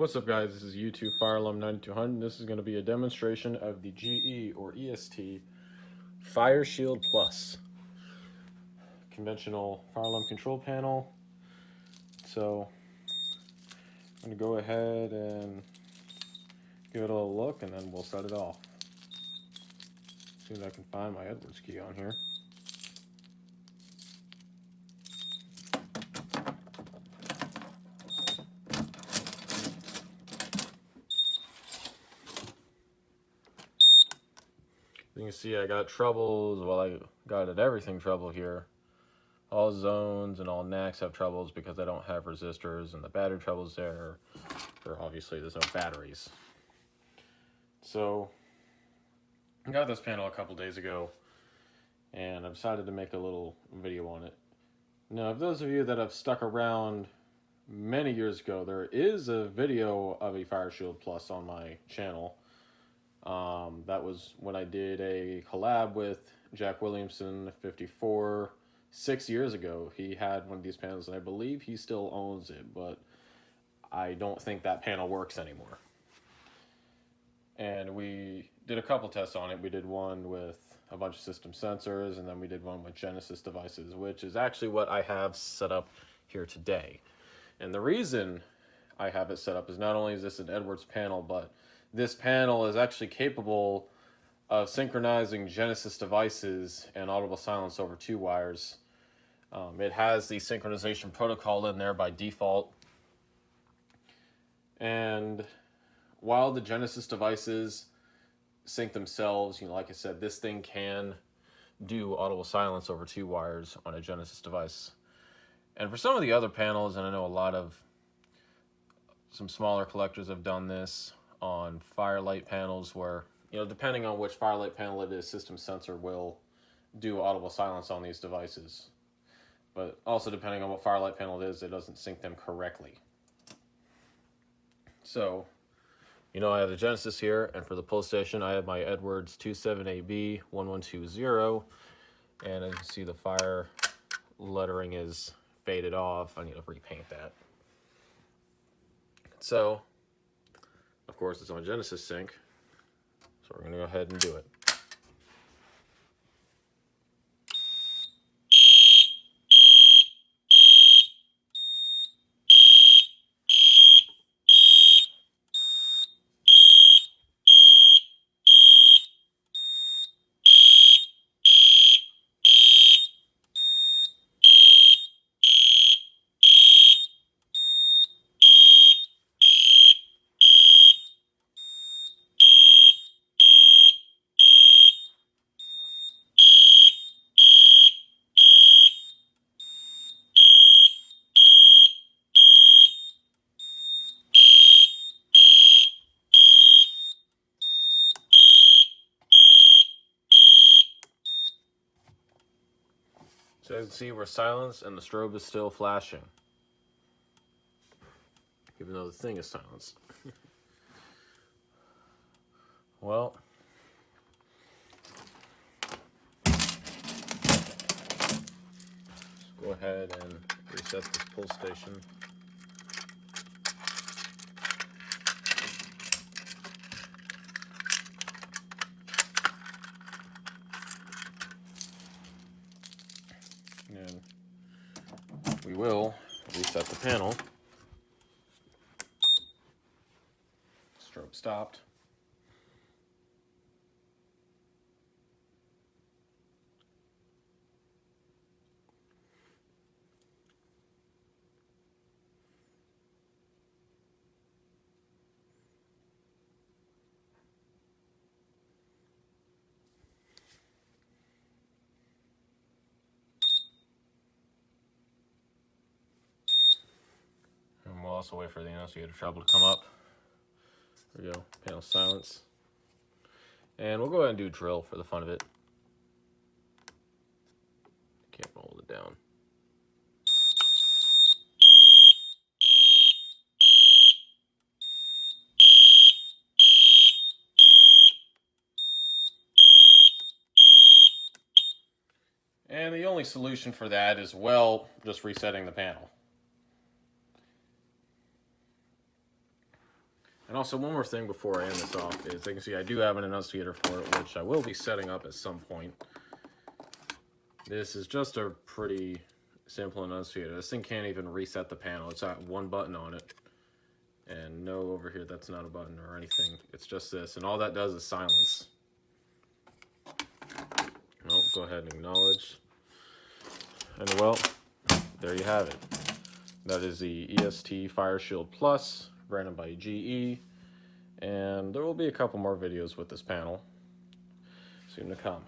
What's up, guys? This is YouTube FireAlarm 9200. This is going to be a demonstration of the GE or EST FireShield Plus conventional fire alarm control panel. So I'm going to go ahead and give it a little look, and then we'll set it off. See if I can find my Edwards key on here. You can see I got troubles. Well, I got at everything trouble here. All zones and all NACs have troubles because I don't have resistors, and the battery trouble's there, or obviously there's no batteries. So I got this panel a couple days ago, and I decided to make a little video on it. Now, if those of you that have stuck around many years ago, there is a video of a FireShield Plus on my channel. That was when I did a collab with Jack Williamson 54 6 years ago. He had one of these panels, and I believe he still owns it, but I don't think that panel works anymore. And we did a couple tests on it. We did one with a bunch of system sensors, and then we did one with Genesis devices, which is actually what I have set up here today. And the reason I have it set up is not only is this an Edwards panel, but this panel is actually capable of synchronizing Genesis devices and audible silence over 2 wires. It has the synchronization protocol in there by default. And while the Genesis devices sync themselves, like I said, this thing can do audible silence over 2 wires on a Genesis device. And for some of the other panels, and I know some smaller collectors have done this on firelight panels where, depending on which firelight panel it is, system sensor will do audible silence on these devices. But also depending on what firelight panel it is, it doesn't sync them correctly. So, I have the Genesis here, and for the pull station, I have my Edwards 27AB1120, and as you can see, the fire lettering is faded off. I need to repaint that. So, of course, it's on Genesis sync, so we're going to go ahead and do it. So as you can see, we're silenced and the strobe is still flashing, even though the thing is silenced. Well, let's go ahead and reset this pull station. And we will reset the panel. Strobe stopped. And we'll also wait for the annunciator trouble to come up. There we go, panel silence. And we'll go ahead and do drill for the fun of it. Can't hold it down. And the only solution for that is, well, just resetting the panel. also, one more thing before I end this off is, you can see I do have an enunciator for it, which I will be setting up at some point. This is just a pretty simple enunciator. This thing can't even reset the panel. It's got one button on it. And no, over here, that's not a button or anything. It's just this. And all that does is silence. Oh, go ahead and acknowledge. And well, there you have it. That is the EST FireShield Plus, branded by GE. And there will be a couple more videos with this panel soon to come.